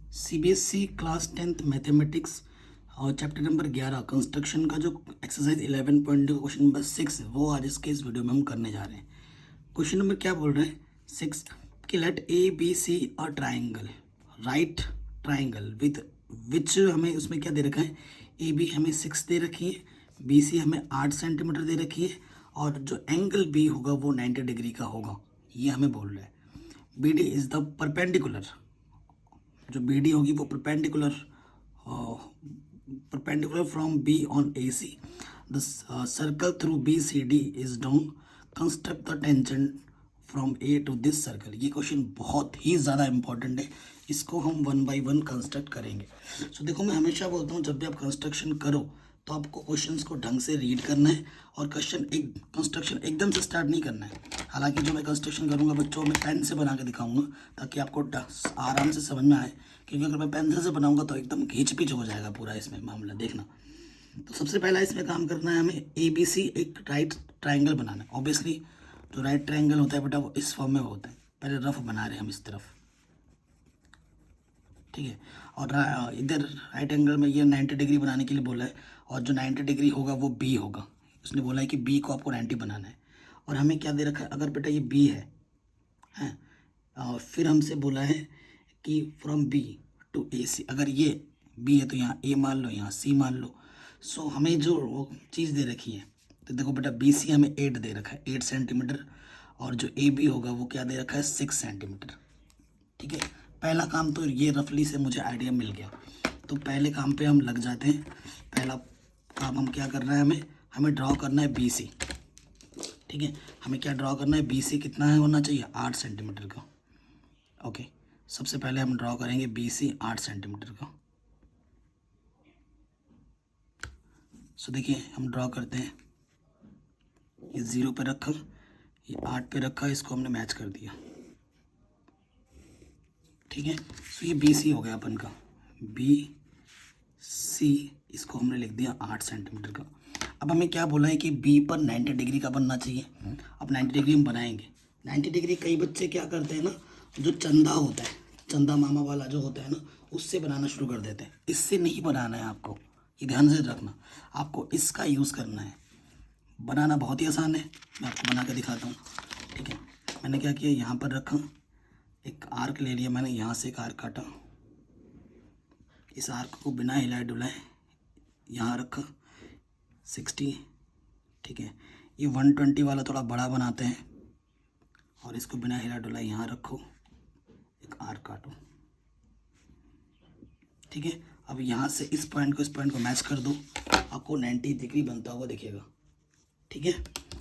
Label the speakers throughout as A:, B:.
A: CBSE class 10th mathematics और chapter number 11 construction का जो एक्सरसाइज 11.2 क्वेश्चन नंबर 6 वो आज इसके इस वीडियो में हम करने जा रहे हैं। क्वेश्चन नंबर क्या बोल रहे हैं 6 कि लेट ए बी सी और triangle right triangle with which हमें उसमें क्या दे रखा है, ए बी हमें 6 दे रखी है, बी सी हमें 8 सेंटीमीटर दे रखी है और जो एंगल बी होगा वो 90 डिग्री का होगा, ये हमें बोल रहा है। B D is the perpendicular, जो बी डी होगी वो perpendicular from B on A C, the circle through B C D is drawn, construct the tangent from A to this circle. ये क्वेश्चन बहुत ही ज़्यादा इंपॉर्टेंट है, इसको हम 1 बाय 1 कंस्ट्रक्ट करेंगे। सो देखो, मैं हमेशा बोलता हूँ जब भी आप कंस्ट्रक्शन करो तो आपको क्वेश्चंस को ढंग से रीड करना है और कंस्ट्रक्शन एकदम से स्टार्ट नहीं करना है। हालांकि जो मैं कंस्ट्रक्शन करूँगा बच्चों मैं पेन से बना के दिखाऊंगा ताकि आपको आराम से समझ में आए, क्योंकि अगर मैं पेंसिल से बनाऊंगा तो एकदम घींच पीच हो जाएगा पूरा इसमें मामला। देखना, तो सबसे पहला इसमें काम करना है हमें ए बी सी एक राइट ट्राइंगल बनाना है। ऑब्वियसली जो राइट ट्राइंगल होता है बेटा वो इस फॉर्म में होता है। पहले रफ बना रहे हैं हम इस तरफ, ठीक है। और इधर राइट एंगल में ये 90 डिग्री बनाने के लिए बोला है और जो 90 डिग्री होगा वो बी होगा। उसने बोला है कि बी को आपको 90 बनाना है और हमें क्या दे रखा है, अगर बेटा ये बी है हैं और फिर हमसे बोला है कि फ्रॉम बी टू ए सी, अगर ये बी है तो यहाँ ए मान लो, यहाँ सी मान लो। सो हमें जो वो चीज़ दे रखी है, तो देखो बेटा बी सी हमें 8 दे रखा है, 8 सेंटीमीटर, और जो ए बी होगा वो क्या दे रखा है 6 सेंटीमीटर, ठीक है। पहला काम तो ये रफली से मुझे आइडिया मिल गया, तो पहले काम पे हम लग जाते हैं। पहला काम हम क्या करना है, हमें ड्रॉ करना है बी सी, ठीक है। हमें क्या ड्रॉ करना है, बी सी कितना है होना चाहिए 8 सेंटीमीटर का। ओके, सबसे पहले हम ड्रॉ करेंगे बी सी 8 सेंटीमीटर का। सो देखिए हम ड्रॉ करते हैं, ये 0 पे रखा, ये 8 पे रखा, इसको हमने मैच कर दिया, ठीक है। सो ये बी सी हो गया अपन का, बी सी इसको हमने लिख दिया 8 सेंटीमीटर का। अब हमें क्या बोला है कि बी पर 90 डिग्री का बनना चाहिए। अब 90 डिग्री हम बनाएंगे। 90 डिग्री कई बच्चे क्या करते हैं ना, जो चंदा होता है, चंदा मामा वाला जो होता है ना, उससे बनाना शुरू कर देते हैं। इससे नहीं बनाना है आपको, ये ध्यान से रखना, आपको इसका यूज़ करना है। बनाना बहुत ही आसान है, मैं आपको बना के दिखाता हूँ, ठीक है। मैंने क्या किया, यहाँ पर रखा, एक आर्क ले लिया मैंने, यहाँ से एक आर्क काटा, इस आर्क को बिना हिलाए डुलाए यहाँ रखा 60, ठीक है। ये 120 वाला थोड़ा बड़ा बनाते हैं और इसको बिना हिला डुलाए यहाँ रखो, एक आर्क काटो, ठीक है। अब यहाँ से इस पॉइंट को मैच कर दो, आपको 90 डिग्री बनता हुआ दिखेगा, ठीक है।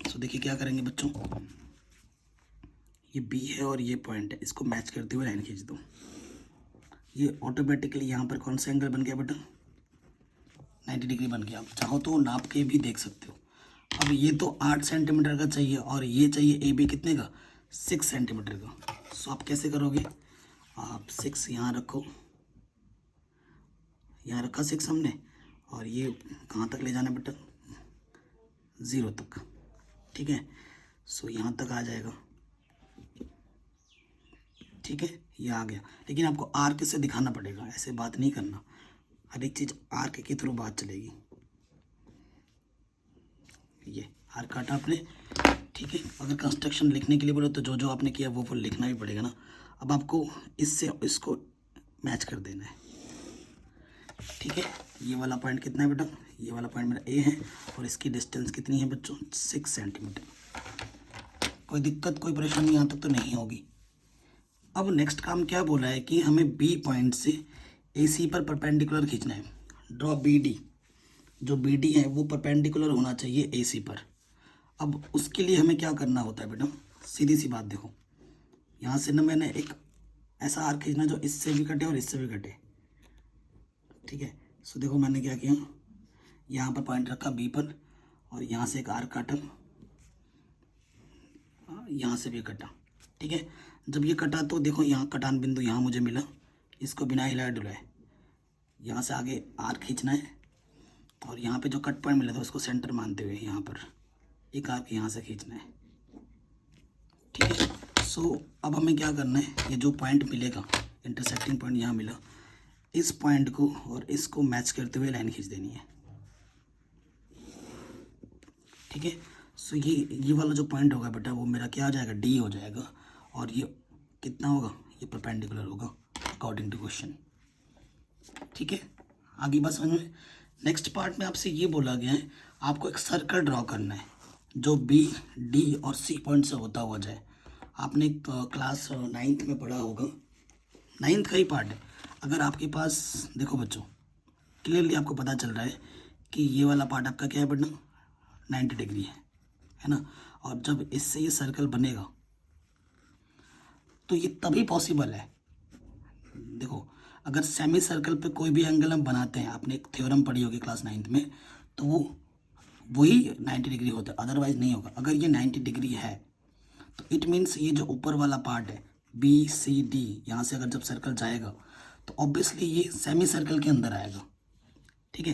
A: तो देखिए क्या करेंगे बच्चों, ये बी है और ये पॉइंट है, इसको मैच करते हुए लाइन खींच दो। ये ऑटोमेटिकली यहाँ पर कौन सा एंगल बन गया बेटा, 90 डिग्री बन गया। आप चाहो तो नाप के भी देख सकते हो। अब ये तो 8 सेंटीमीटर का चाहिए और ये चाहिए ए बी कितने का, 6 सेंटीमीटर का। सो आप कैसे करोगे, आप 6 यहाँ रखो, यहाँ रखा 6 हमने, और ये कहाँ तक ले जाना बेटा, 0 तक, ठीक है। सो यहाँ तक आ जाएगा, ठीक है, ये आ गया। लेकिन आपको आर्क से दिखाना पड़ेगा, ऐसे बात नहीं करना, हर एक चीज़ आर्क के थ्रू बात चलेगी। ये आर्क काटा आपने, ठीक है। अगर कंस्ट्रक्शन लिखने के लिए बोले तो जो जो आपने किया वो लिखना भी पड़ेगा ना। अब आपको इससे इसको मैच कर देना है, ठीक है। ये वाला पॉइंट कितना है बेटा, ये वाला पॉइंट मेरा ए है और इसकी डिस्टेंस कितनी है बच्चों, 6 सेंटीमीटर। कोई दिक्कत कोई परेशानी यहाँ तक तो नहीं होगी। अब नेक्स्ट काम क्या बोला है कि हमें बी पॉइंट से ए सी पर परपेंडिकुलर खींचना है। ड्रॉ बी डी, जो बी डी है वो परपेंडिकुलर होना चाहिए ए सी पर। अब उसके लिए हमें क्या करना होता है बेटा, सीधी सी बात देखो, यहाँ से ना मैंने एक ऐसा आर्क खींचना जो इससे भी कटे और इससे भी कटे, ठीक है। सो देखो मैंने क्या किया, यहाँ पर पॉइंट रखा बी पर और यहाँ से एक आर्क काटा, यहाँ से भी कटा, ठीक है। जब ये कटा तो देखो यहाँ कटान बिंदु यहाँ मुझे मिला, इसको बिना हिलाए डुलाए यहाँ से आगे आर्क खींचना है और यहाँ पे जो कट पॉइंट मिला था उसको सेंटर मानते हुए यहाँ पर एक आर्क यहाँ से खींचना है, ठीक है। सो अब हमें क्या करना है, ये जो पॉइंट मिलेगा इंटरसेक्टिंग पॉइंट यहाँ मिला, इस पॉइंट को और इसको मैच करते हुए लाइन खींच देनी है, ठीक है। सो ये वाला जो पॉइंट होगा बेटा वो मेरा क्या हो जाएगा, डी हो जाएगा, और ये कितना होगा, ये परपेंडिकुलर होगा अकॉर्डिंग टू क्वेश्चन, ठीक है। आगे बात समझ में। नेक्स्ट पार्ट में आपसे ये बोला गया है आपको एक सर्कल ड्रॉ करना है जो बी, डी और सी पॉइंट से होता हुआ जाए। आपने क्लास 9th में पढ़ा होगा, 9th का ही पार्ट है। अगर आपके पास देखो बच्चों, क्लियरली आपको पता चल रहा है कि ये वाला पार्ट आपका क्या है बेटा, 90 डिग्री है ना। और जब इससे ये सर्कल बनेगा तो ये तभी पॉसिबल है। देखो अगर सेमी सर्कल पे कोई भी एंगल हम बनाते हैं, आपने एक थ्योरम पढ़ी होगी क्लास 9th में, तो वही 90 डिग्री होता है, अदरवाइज नहीं होगा। अगर ये 90 डिग्री है तो इट मीन्स ये जो ऊपर वाला पार्ट है बी सी डी, यहाँ से अगर जब सर्कल जाएगा तो ऑब्वियसली ये सेमी सर्कल के अंदर आएगा, ठीक है।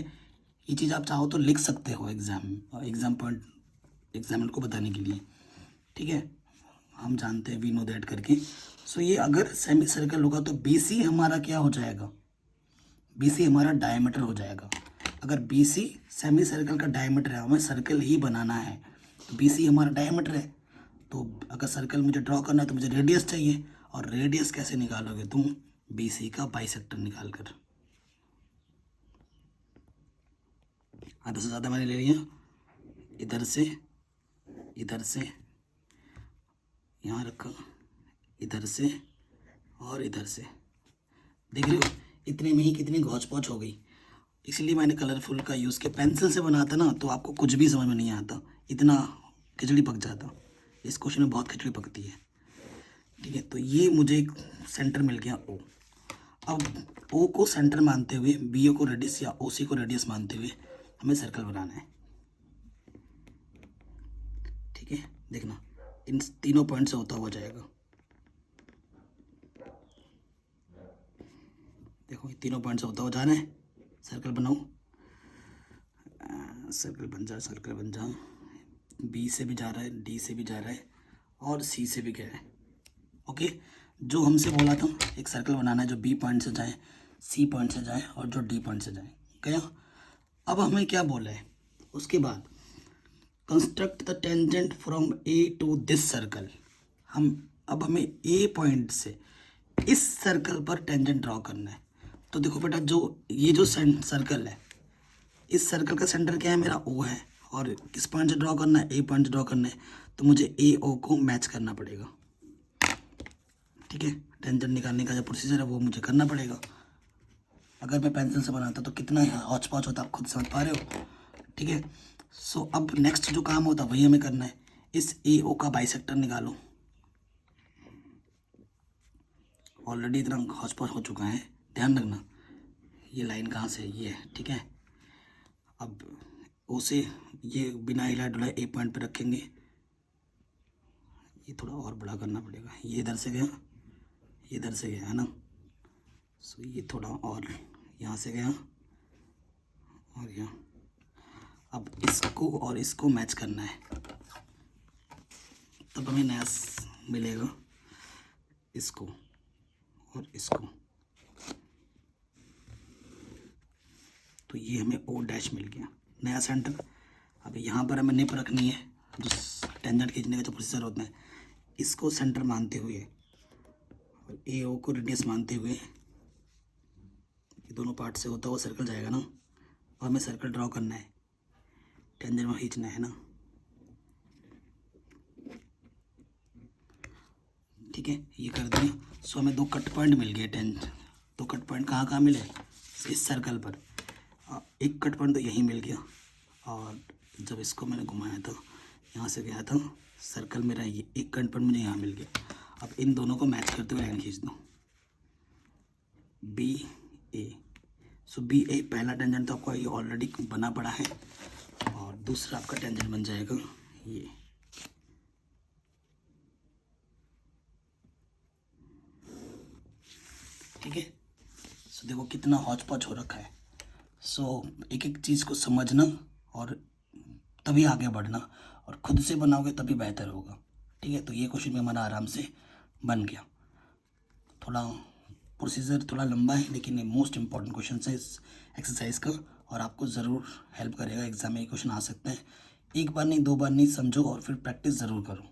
A: ये चीज़ आप चाहो तो लिख सकते हो एग्जाम पॉइंट एग्जामिनर को बताने के लिए, ठीक है। हम जानते हैं वी नो दैट करके। सो ये अगर सेमी सर्कल होगा तो बी सी हमारा क्या हो जाएगा, बी सी हमारा डायमीटर हो जाएगा। अगर बी सी सेमी सर्कल का डायमीटर है, हमें सर्कल ही बनाना है, तो बी सी हमारा डायमीटर है। तो अगर सर्कल मुझे ड्रॉ करना है तो मुझे रेडियस चाहिए, और रेडियस कैसे निकालोगे तुम, बी सी का बाइसेक्टर निकाल कर। आधे से ज़्यादा मैंने ले लिया, इधर से यहाँ रखा, इधर से और इधर से, देख रहे हो इतने में ही कितनी घौच पौच हो गई। इसलिए मैंने कलरफुल का यूज़ किया। पेंसिल से बनाता ना तो आपको कुछ भी समझ में नहीं आता, इतना खिचड़ी पक जाता। इस क्वेश्चन में बहुत खिचड़ी पकती है, ठीक है। तो ये मुझे एक सेंटर मिल गया ओ। अब ओ को सेंटर मानते हुए, बी ओ को रेडियस या ओ सी को रेडियस मानते हुए हमें सर्कल बनाना है, ठीक है। देखना इन तीनों पॉइंट से होता हुआ जाएगा। देखो ये तीनों पॉइंट से होता हुआ जाना है, सर्कल बनाओ, सर्कल बन जा। बी से भी जा रहा है, डी से भी जा रहा है और सी से भी गया है, ओके। जो हमसे बोला था एक सर्कल बनाना है जो बी पॉइंट से जाए, सी पॉइंट से जाए और जो डी पॉइंट से जाए, गया। अब हमें क्या बोला है उसके बाद, construct the tangent from A to this circle. अब हमें ए पॉइंट से इस सर्कल पर टेंजेंट ड्रॉ करना है। तो देखो बेटा ये जो सर्कल है, इस सर्कल का सेंटर क्या है, मेरा ओ है, और किस पॉइंट से ड्रॉ करना है, ए पॉइंट से ड्रॉ करना है। तो मुझे ए ओ को मैच करना पड़ेगा, ठीक है। टेंजेंट निकालने का जो प्रोसीजर है वो मुझे करना पड़ेगा। अगर मैं पेंसिल से बनाता तो कितना हौच पौच होता, आप खुद समझ पा रहे हो, ठीक है। सो अब नेक्स्ट जो काम होता वही हमें करना है। इस ए ओ का बाइसेक्टर निकालो। ऑलरेडी इतना हौच पौच हो चुका है, ध्यान रखना ये लाइन कहाँ से है, ये है, ठीक है। अब ओ से ये बिना हिला डुलाए ए पॉइंट पे रखेंगे, ये थोड़ा और बड़ा करना पड़ेगा। ये इधर से गया, ये इधर से गया है ना। सो ये थोड़ा और यहाँ से गया और यहाँ। अब इसको और इसको मैच करना है, तब हमें नया मिलेगा, इसको और इसको। तो ये हमें ओ डैश मिल गया, नया सेंटर। अब यहाँ पर हमें निप रखनी है, जो टेंजेंट खींचने का जो प्रोसीजर होता है, इसको सेंटर मानते हुए और ए ओ को रेडियस मानते हुए, ये दोनों पार्ट से होता हुआ सर्कल जाएगा ना। और हमें सर्कल ड्रॉ करना है, टेंजेंट में खींचना है ना, ठीक है। ये कर दिया। सो हमें दो कट पॉइंट मिल गए, दो कट पॉइंट कहाँ मिले, इस सर्कल पर। एक कट पॉइंट तो यहीं मिल गया, और जब इसको मैंने घुमाया था, यहाँ से गया था सर्कल मेरा, ये एक कट पॉइंट मुझे यहाँ मिल गया। अब इन दोनों को मैच करते हुए लाइन खींच दो, बी ए। सो बी ए पहला टेंजेंट तो आपका ये ऑलरेडी बना पड़ा है, और दूसरा आपका टेंजेंट बन जाएगा ये, ठीक है। सो देखो कितना हौच पौच हो रखा है। सो एक एक चीज़ को समझना और तभी आगे बढ़ना, और खुद से बनाओगे तभी बेहतर होगा, ठीक है। तो ये क्वेश्चन भी हमारा आराम से बन गया। थोड़ा प्रोसीजर थोड़ा लंबा है, लेकिन ये मोस्ट इंपॉर्टेंट क्वेश्चन है इस एक्सरसाइज का, और आपको ज़रूर हेल्प करेगा। एग्जाम में ये क्वेश्चन आ सकते हैं। एक बार नहीं, 2 बार नहीं, समझो और फिर प्रैक्टिस ज़रूर करो।